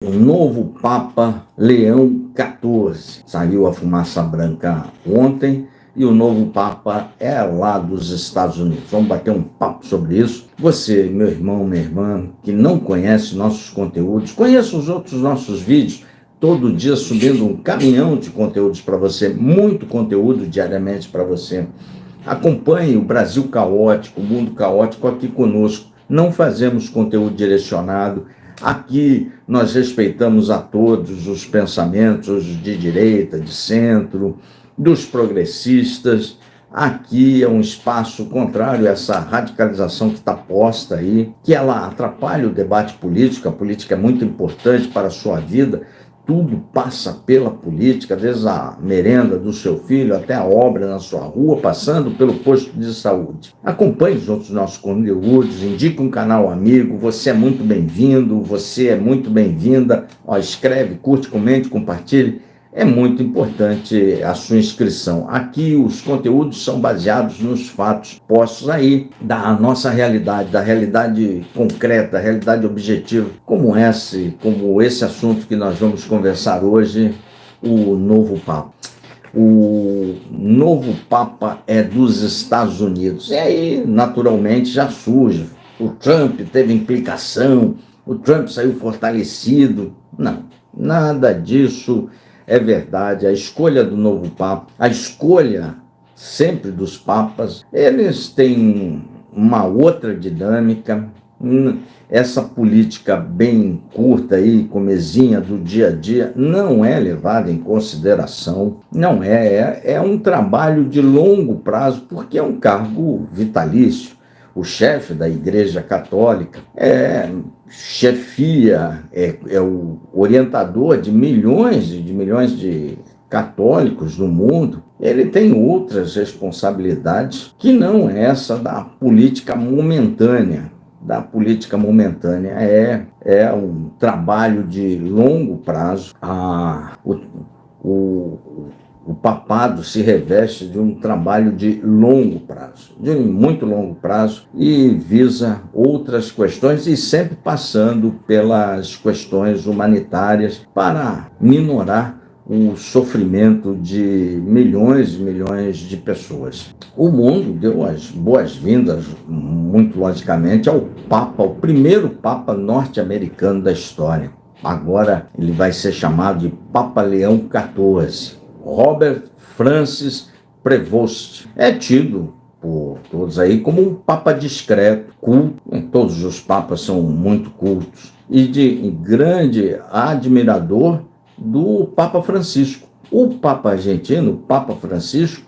O novo Papa Leão XIV. Saiu a fumaça branca ontem e o novo Papa é lá dos Estados Unidos. Vamos bater um papo sobre isso. Você, meu irmão, minha irmã, que não conhece nossos conteúdos, conheça os outros nossos vídeos. Todo dia subindo um caminhão de conteúdos para você, muito conteúdo diariamente para você. Acompanhe o Brasil Caótico, o Mundo Caótico aqui conosco. Não fazemos conteúdo direcionado. Aqui nós respeitamos a todos os pensamentos de direita, de centro, dos progressistas. Aqui é um espaço contrário a essa radicalização que está posta aí, que ela atrapalha o debate político. A política é muito importante para a sua vida. Tudo passa pela política, desde a merenda do seu filho até a obra na sua rua, passando pelo posto de saúde. Acompanhe os outros nossos conteúdos, indique um canal amigo, você é muito bem-vindo, você é muito bem-vinda. Escreve, curte, comente, compartilhe. É muito importante a sua inscrição. Aqui os conteúdos são baseados nos fatos postos aí da nossa realidade, da realidade concreta, da realidade objetiva, como esse assunto que nós vamos conversar hoje, o novo Papa. O novo Papa é dos Estados Unidos. E aí, naturalmente, já surge. O Trump teve implicação, o Trump saiu fortalecido. Não, nada disso é verdade. A escolha do novo Papa, a escolha sempre dos papas, eles têm uma outra dinâmica. Essa política bem curta aí, comezinha do dia a dia, não é levada em consideração, não é um trabalho de longo prazo, porque é um cargo vitalício. O chefe da Igreja Católica chefia, é o orientador de milhões de católicos no mundo. Ele tem outras responsabilidades que não essa da política momentânea. É um trabalho de longo prazo. O papado se reveste de um trabalho de longo prazo, de muito longo prazo, e visa outras questões, e sempre passando pelas questões humanitárias para minorar o sofrimento de milhões e milhões de pessoas. O mundo deu as boas-vindas, muito logicamente, ao Papa, o primeiro Papa norte-americano da história. Agora ele vai ser chamado de Papa Leão XIV. Robert Francis Prevost. É tido por todos aí como um papa discreto, culto. Todos os papas são muito cultos. E de grande admirador do Papa Francisco. O Papa argentino, o Papa Francisco,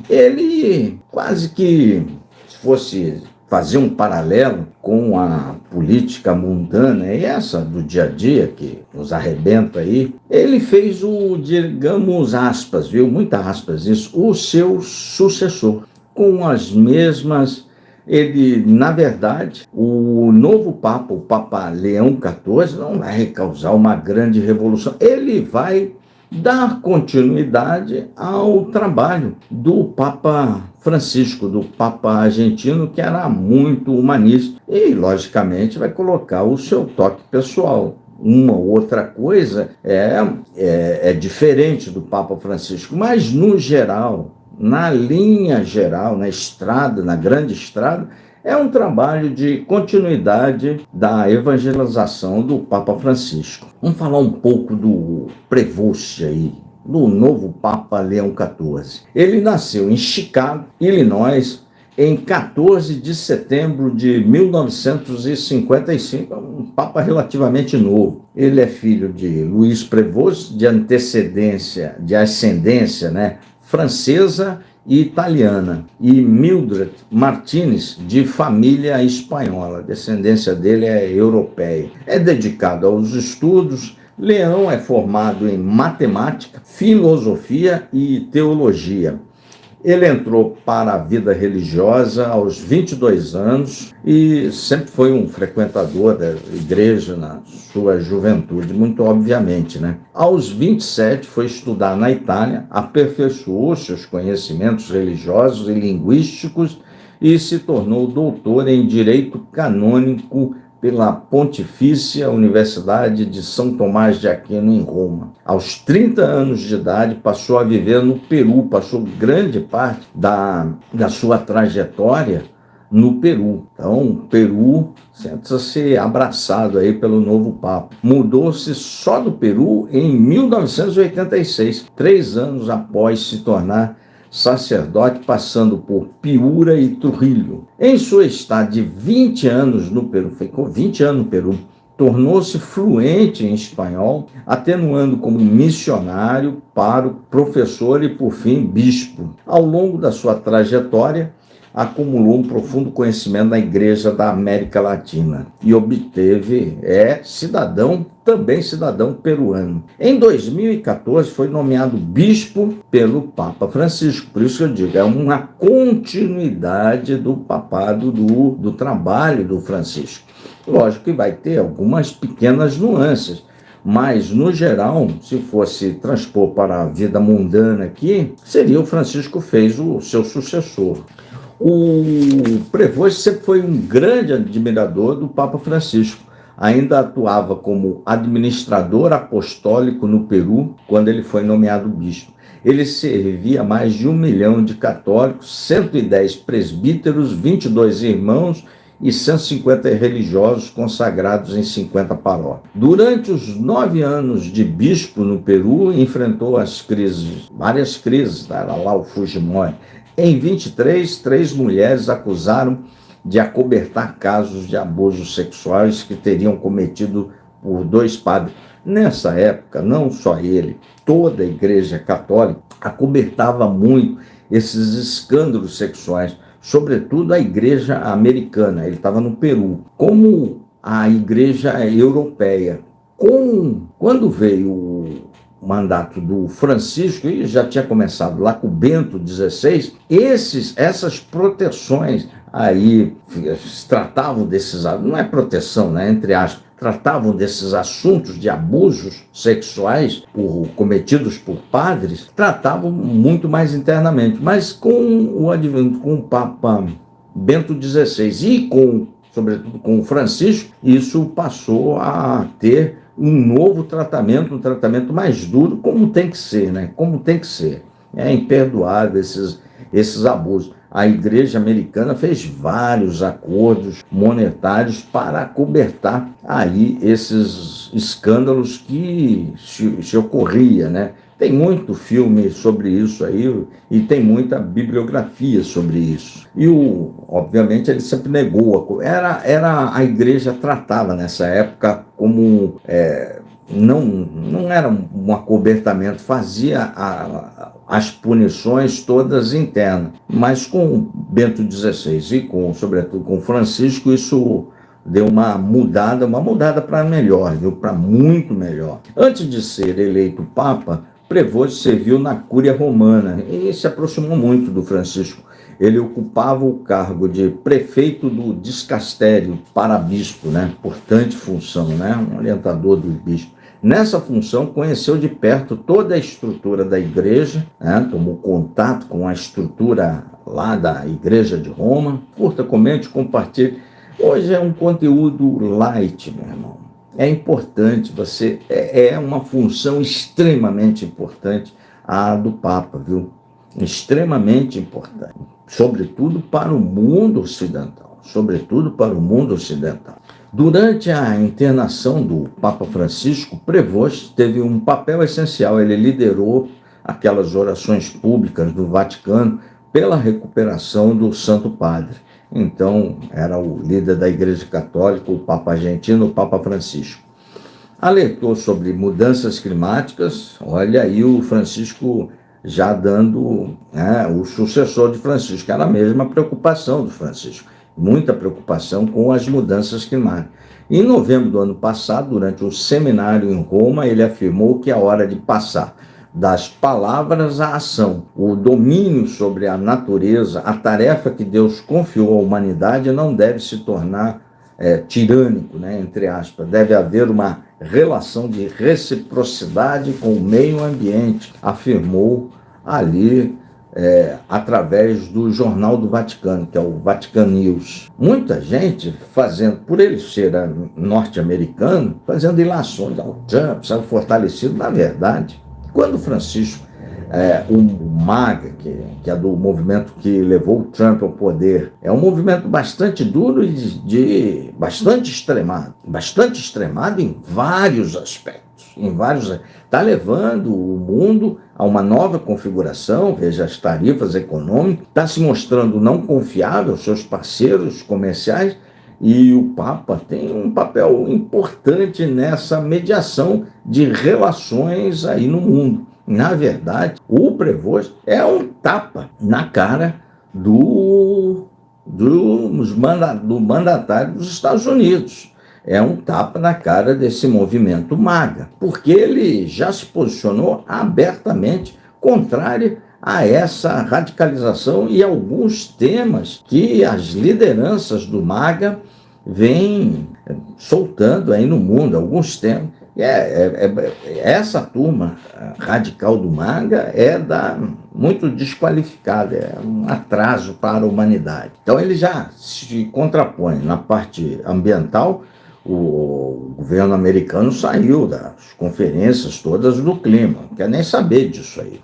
ele quase que, se fosse fazer um paralelo com a política mundana, e essa do dia a dia que nos arrebenta aí, ele fez digamos, aspas, viu? Muitas aspas, isso, o seu sucessor, com as mesmas. Ele, na verdade, o novo Papa, o Papa Leão XIV, não vai causar uma grande revolução. Ele vai dar continuidade ao trabalho do Papa Francisco, do Papa argentino, que era muito humanista, e, logicamente, vai colocar o seu toque pessoal. Uma outra coisa é diferente do Papa Francisco, mas, no geral, na linha geral, na estrada, na grande estrada, é um trabalho de continuidade da evangelização do Papa Francisco. Vamos falar um pouco do Prevost aí, do novo Papa Leão XIV. Ele nasceu em Chicago, Illinois, em 14 de setembro de 1955, um Papa relativamente novo. Ele é filho de Luiz Prevost, de ascendência, francesa e italiana, e Mildred Martinez, de família espanhola. A descendência dele é europeia. É dedicado aos estudos. Leão é formado em matemática, filosofia e teologia. Ele entrou para a vida religiosa aos 22 anos e sempre foi um frequentador da igreja na sua juventude, muito obviamente, Aos 27 foi estudar na Itália, aperfeiçoou seus conhecimentos religiosos e linguísticos e se tornou doutor em Direito Canônico pela Pontifícia Universidade de São Tomás de Aquino, em Roma. Aos 30 anos de idade, passou a viver no Peru, passou grande parte da sua trajetória no Peru. Então, o Peru sente-se abraçado aí pelo novo Papa. Mudou-se só do Peru em 1986, 3 anos após se tornar sacerdote, passando por Piura e Trujillo. Em sua estada de 20 anos no Peru, ficou 20 anos no Peru, tornou-se fluente em espanhol, atenuando como missionário, pároco, professor e, por fim, bispo. Ao longo da sua trajetória, acumulou um profundo conhecimento da Igreja da América Latina e obteve, também cidadão peruano. Em 2014 foi nomeado bispo pelo Papa Francisco, por isso que eu digo, é uma continuidade do papado do trabalho do Francisco. Lógico que vai ter algumas pequenas nuances, mas, no geral, se fosse transpor para a vida mundana aqui, seria o Francisco fez o seu sucessor. O Prevost sempre foi um grande admirador do Papa Francisco. Ainda atuava como administrador apostólico no Peru, quando ele foi nomeado bispo. Ele servia mais de 1 milhão de católicos, 110 presbíteros, 22 irmãos e 150 religiosos consagrados em 50 paróquias. Durante os 9 anos de bispo no Peru, enfrentou várias crises, era lá o Fujimori. Em 23, 3 mulheres acusaram de acobertar casos de abusos sexuais que teriam cometido por 2 padres. Nessa época, não só ele, toda a Igreja Católica acobertava muito esses escândalos sexuais, sobretudo a Igreja Americana. Ele estava no Peru, como a Igreja Europeia. Quando veio o mandato do Francisco, e já tinha começado lá com o Bento XVI, essas proteções aí tratavam desses, não é proteção, né, entre aspas, tratavam desses assuntos de abusos sexuais cometidos por padres, tratavam muito mais internamente, mas com o advento, com o Papa Bento XVI e sobretudo com o Francisco, isso passou a ter um novo tratamento, um tratamento mais duro, como tem que ser, né? Como tem que ser. É imperdoável esses abusos. A Igreja Americana fez vários acordos monetários para acobertar aí esses escândalos que se ocorria, né? Tem muito filme sobre isso aí e tem muita bibliografia sobre isso. E, obviamente, ele sempre negou. A Igreja tratava nessa época como... não era um acobertamento, fazia as punições todas internas. Mas com Bento XVI e, sobretudo, com Francisco, isso deu uma mudada para melhor, para muito melhor. Antes de ser eleito Papa, Prevost serviu na Cúria Romana e se aproximou muito do Francisco. Ele ocupava o cargo de prefeito do Discastério para bispo, né? Importante função, né? Um orientador dos bispos. Nessa função, conheceu de perto toda a estrutura da igreja, né? Tomou contato com a estrutura lá da Igreja de Roma. Curta, comente, compartilhe. Hoje é um conteúdo light, meu irmão. É importante, é uma função extremamente importante a do Papa, viu? Extremamente importante, sobretudo para o mundo ocidental, Durante a internação do Papa Francisco, Prevost teve um papel essencial. Ele liderou aquelas orações públicas do Vaticano pela recuperação do Santo Padre. Então, era o líder da Igreja Católica, o Papa argentino, o Papa Francisco. Alertou sobre mudanças climáticas, olha aí o Francisco já dando, o sucessor de Francisco, era a mesma preocupação do Francisco, muita preocupação com as mudanças climáticas. Em novembro do ano passado, durante um seminário em Roma, ele afirmou que é hora de passar das palavras à ação. O domínio sobre a natureza, a tarefa que Deus confiou à humanidade não deve se tornar tirânico, né, entre aspas. Deve haver uma relação de reciprocidade com o meio ambiente, afirmou ali através do Jornal do Vaticano, que é o Vatican News. Muita gente fazendo, por ele ser norte-americano, fazendo ilações ao Trump, saiu fortalecido. Na verdade, quando Francisco, o MAGA, que é do movimento que levou o Trump ao poder, é um movimento bastante duro e bastante extremado em vários aspectos. Está levando o mundo a uma nova configuração, veja as tarifas econômicas, está se mostrando não confiável aos seus parceiros comerciais, e o Papa tem um papel importante nessa mediação de relações aí no mundo. Na verdade, o Prevost é um tapa na cara do mandatário dos Estados Unidos. É um tapa na cara desse movimento MAGA, porque ele já se posicionou abertamente contrário a essa radicalização e alguns temas que as lideranças do MAGA vêm soltando aí no mundo, alguns temas. Essa turma radical do MAGA muito desqualificada, é um atraso para a humanidade. Então ele já se contrapõe na parte ambiental. O governo americano saiu das conferências todas do clima, não quer nem saber disso aí.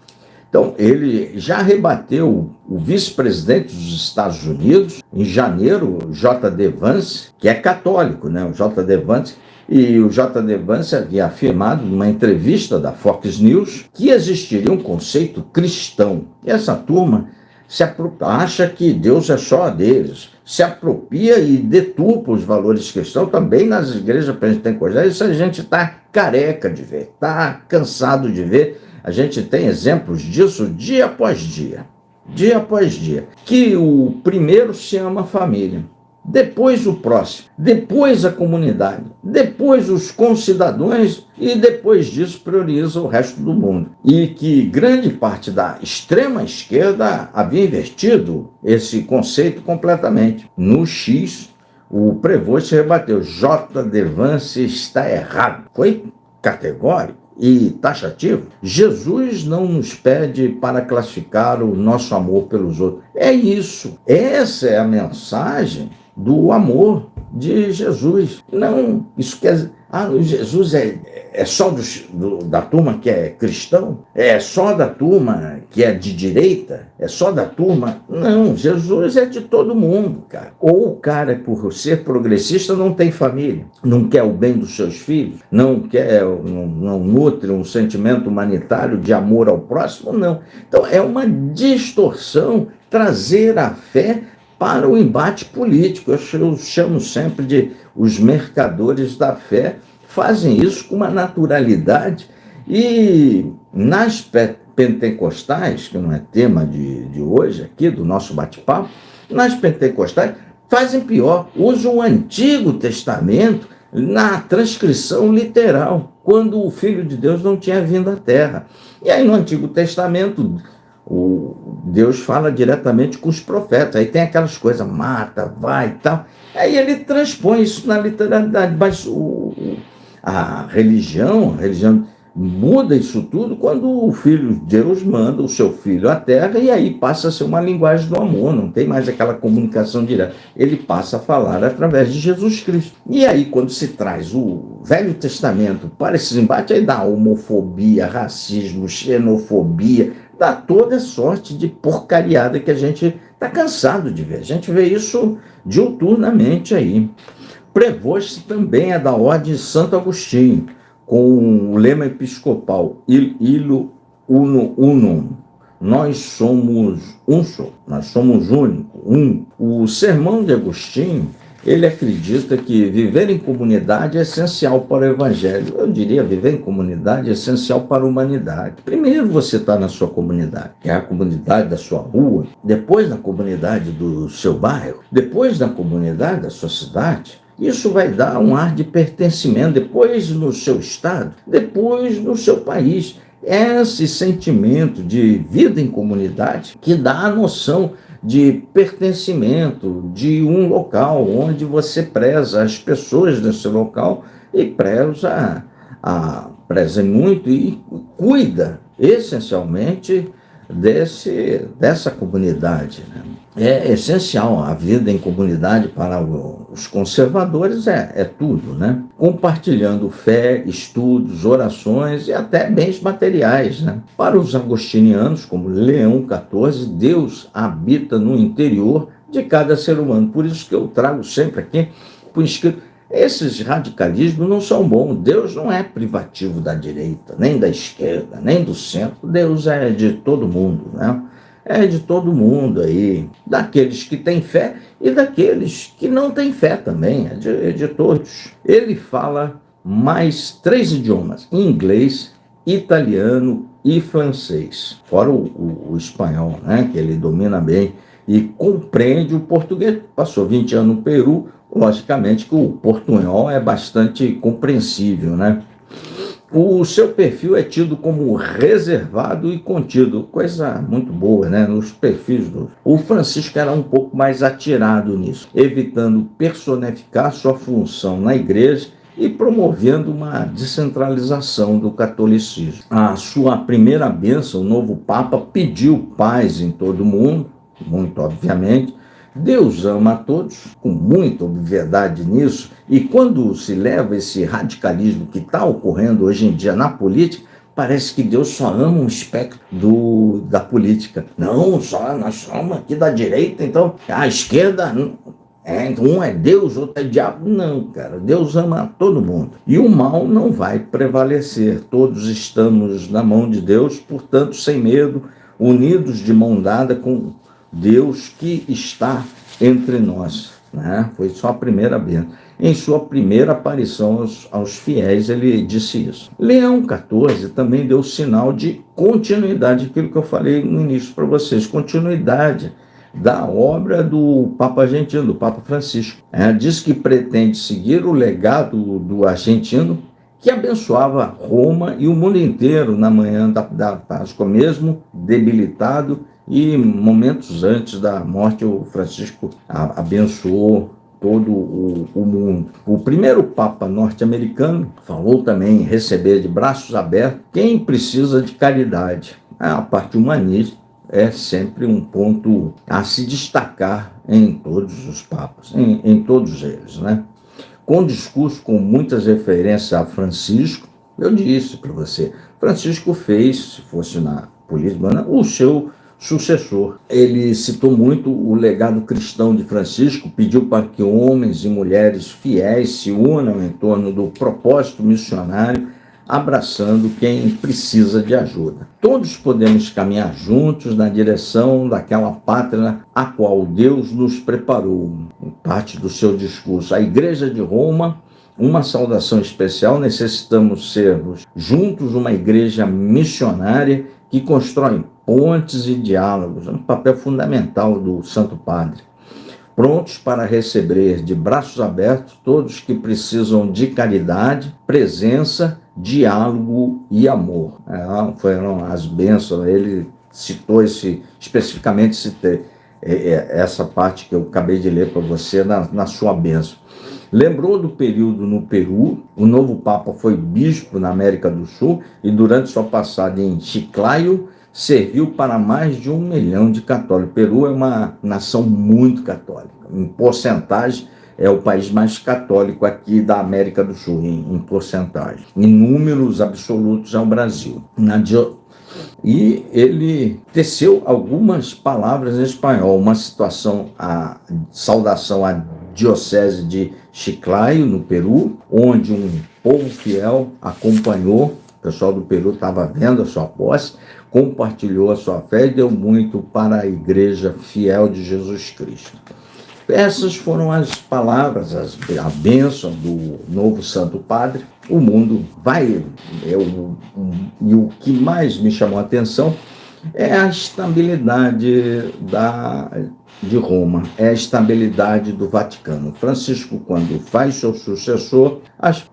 Então, ele já rebateu o vice-presidente dos Estados Unidos, em janeiro, o J.D. Vance, que é católico, né? O J.D. Vance, e o J.D. Vance havia afirmado numa entrevista da Fox News que existiria um conceito cristão. E essa turma acha que Deus é só deles, se apropria e deturpa os valores cristãos também nas igrejas pentecostais. Isso a gente está careca de ver, está cansado de ver. A gente tem exemplos disso dia após dia, que o primeiro se ama a família, depois o próximo, depois a comunidade, depois os concidadãos e depois disso prioriza o resto do mundo. E que grande parte da extrema esquerda havia invertido esse conceito completamente. No X, o Prevost rebateu: J.D. Vance está errado. Foi categórico e taxativo. Jesus não nos pede para classificar o nosso amor pelos outros. É isso. Essa é a mensagem do amor de Jesus. Não, isso quer dizer, Jesus é só da turma que é cristão? É só da turma que é de direita? É só da turma? Não, Jesus é de todo mundo, cara. Ou o cara, por ser progressista, não tem família, não quer o bem dos seus filhos, não nutre um sentimento humanitário de amor ao próximo, não. Então é uma distorção trazer a fé para o embate político. Eu chamo sempre de os mercadores da fé, fazem isso com uma naturalidade. E nas pentecostais, que não é tema de hoje aqui, do nosso bate-papo, nas pentecostais fazem pior, usam o Antigo Testamento na transcrição literal, quando o Filho de Deus não tinha vindo à Terra. E aí no Antigo Testamento Deus fala diretamente com os profetas, aí tem aquelas coisas, mata, vai e tal, aí ele transpõe isso na literalidade, mas a religião muda isso tudo quando o Filho de Deus manda o seu Filho à Terra, e aí passa a ser uma linguagem do amor, não tem mais aquela comunicação direta, ele passa a falar através de Jesus Cristo. E aí quando se traz o Velho Testamento para esses embates, aí dá homofobia, racismo, xenofobia, dá toda sorte de porcariada que a gente está cansado de ver. A gente vê isso diuturnamente aí. Prevost também é da Ordem de Santo Agostinho, com o lema episcopal Illo Uno Unum. Nós somos um só, nós somos único, um. O sermão de Agostinho, ele acredita que viver em comunidade é essencial para o evangelho. Eu diria, viver em comunidade é essencial para a humanidade. Primeiro você está na sua comunidade, que é a comunidade da sua rua, depois na comunidade do seu bairro, depois na comunidade da sua cidade. Isso vai dar um ar de pertencimento, depois no seu estado, depois no seu país. Esse sentimento de vida em comunidade que dá a noção de pertencimento de um local onde você preza as pessoas desse local e preza muito e cuida essencialmente dessa comunidade, né? É essencial a vida em comunidade para os conservadores, é tudo, né? Compartilhando fé, estudos, orações e até bens materiais, né? Para os agostinianos, como Leão XIV, Deus habita no interior de cada ser humano. Por isso que eu trago sempre aqui por escrito, esses radicalismos não são bons. Deus não é privativo da direita, nem da esquerda, nem do centro. Deus é de todo mundo, né? É de todo mundo aí, daqueles que têm fé e daqueles que não têm fé também, é de todos. Ele fala mais 3 idiomas, inglês, italiano e francês, fora o espanhol, né, que ele domina bem e compreende o português. Passou 20 anos no Peru, logicamente que o portunhol é bastante compreensível, né? O seu perfil é tido como reservado e contido, coisa muito boa, né? Nos perfis o Francisco era um pouco mais atirado nisso, evitando personificar sua função na igreja e promovendo uma descentralização do catolicismo. A sua primeira bênção, o novo Papa pediu paz em todo o mundo, muito obviamente. Deus ama a todos, com muita obviedade nisso, e quando se leva esse radicalismo que está ocorrendo hoje em dia na política, parece que Deus só ama um espectro da política. Não, só nós somos aqui da direita, então a esquerda, um é Deus, outro é diabo. Não, cara, Deus ama todo mundo. E o mal não vai prevalecer. Todos estamos na mão de Deus, portanto, sem medo, unidos de mão dada com Deus que está entre nós, né? Foi só a primeira bênção. Em sua primeira aparição aos fiéis, ele disse isso. Leão XIV também deu sinal de continuidade, aquilo que eu falei no início para vocês, continuidade da obra do Papa argentino, do Papa Francisco. Diz que pretende seguir o legado do argentino, que abençoava Roma e o mundo inteiro na manhã da Páscoa, mesmo debilitado. E momentos antes da morte, o Francisco abençoou todo o mundo. O primeiro Papa norte-americano falou também em receber de braços abertos quem precisa de caridade. A parte humanista é sempre um ponto a se destacar em todos os papas, em todos eles, né? Com discurso com muitas referências a Francisco, eu disse para você, Francisco fez, se fosse na política, o seu sucessor. Ele citou muito o legado cristão de Francisco, pediu para que homens e mulheres fiéis se unam em torno do propósito missionário, abraçando quem precisa de ajuda. Todos podemos caminhar juntos na direção daquela pátria a qual Deus nos preparou. Em parte do seu discurso, a Igreja de Roma, uma saudação especial, necessitamos sermos juntos uma igreja missionária que constrói pontes e diálogos, um papel fundamental do Santo Padre. Prontos para receber de braços abertos todos que precisam de caridade, presença, diálogo e amor. Foram as bênçãos, ele citou especificamente essa parte que eu acabei de ler para você na sua bênção. Lembrou do período no Peru, o novo Papa foi bispo na América do Sul e durante sua passagem em Chiclayo, serviu para mais de 1 milhão de católicos. O Peru é uma nação muito católica. Em porcentagem, é o país mais católico aqui da América do Sul, em porcentagem. Em números absolutos é o Brasil. E ele teceu algumas palavras em espanhol, uma saudação à diocese de Chiclayo, no Peru, onde um povo fiel acompanhou, o pessoal do Peru estava vendo a sua posse, compartilhou a sua fé e deu muito para a igreja fiel de Jesus Cristo. Essas foram as palavras, a bênção do novo Santo Padre. O mundo vai, e o que mais me chamou a atenção é a estabilidade de Roma, é a estabilidade do Vaticano. Francisco, quando faz seu sucessor,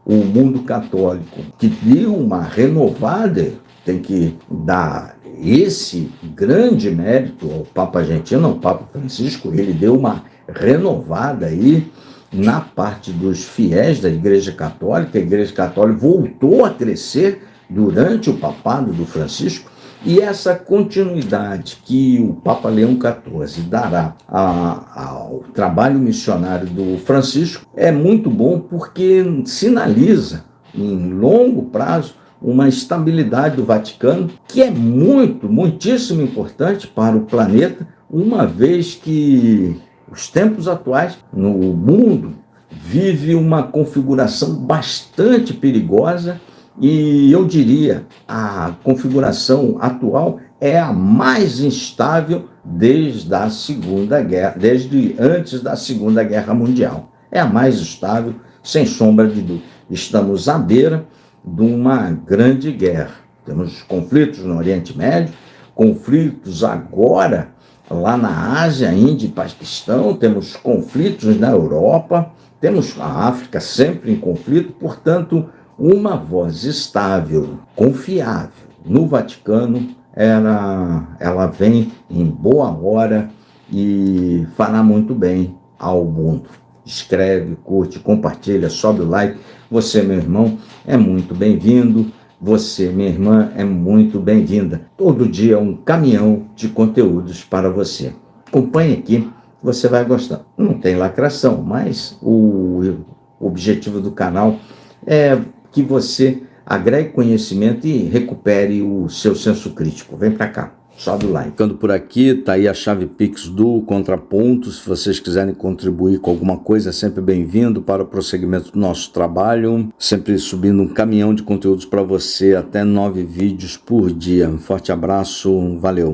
o mundo católico, que deu uma renovada, tem que dar esse grande mérito ao Papa argentino, ao Papa Francisco, ele deu uma renovada aí na parte dos fiéis da Igreja Católica. A Igreja Católica voltou a crescer durante o papado do Francisco. E essa continuidade que o Papa Leão XIV dará ao trabalho missionário do Francisco é muito bom, porque sinaliza, em longo prazo, uma estabilidade do Vaticano, que é muitíssimo importante para o planeta, uma vez que os tempos atuais no mundo vive uma configuração bastante perigosa, e eu diria, a configuração atual é a mais instável desde a Segunda Guerra, desde antes da Segunda Guerra Mundial. É a mais estável, sem sombra de dúvida. Estamos à beira de uma grande guerra. Temos conflitos no Oriente Médio, conflitos agora lá na Ásia, Índia e Paquistão, temos conflitos na Europa, temos a África sempre em conflito. Portanto, uma voz estável, confiável no Vaticano, ela vem em boa hora e fará muito bem ao mundo. Escreve, curte, compartilha, sobe o like. Você, meu irmão, é muito bem-vindo. Você, minha irmã, é muito bem-vinda. Todo dia um caminhão de conteúdos para você. Acompanhe aqui, você vai gostar. Não tem lacração, mas o objetivo do canal é que você agregue conhecimento e recupere o seu senso crítico. Vem para cá, sobe o like. Ficando por aqui, tá aí a chave Pix do Contraponto. Se vocês quiserem contribuir com alguma coisa, é sempre bem-vindo para o prosseguimento do nosso trabalho. Sempre subindo um caminhão de conteúdos para você, até 9 vídeos por dia. Um forte abraço, valeu!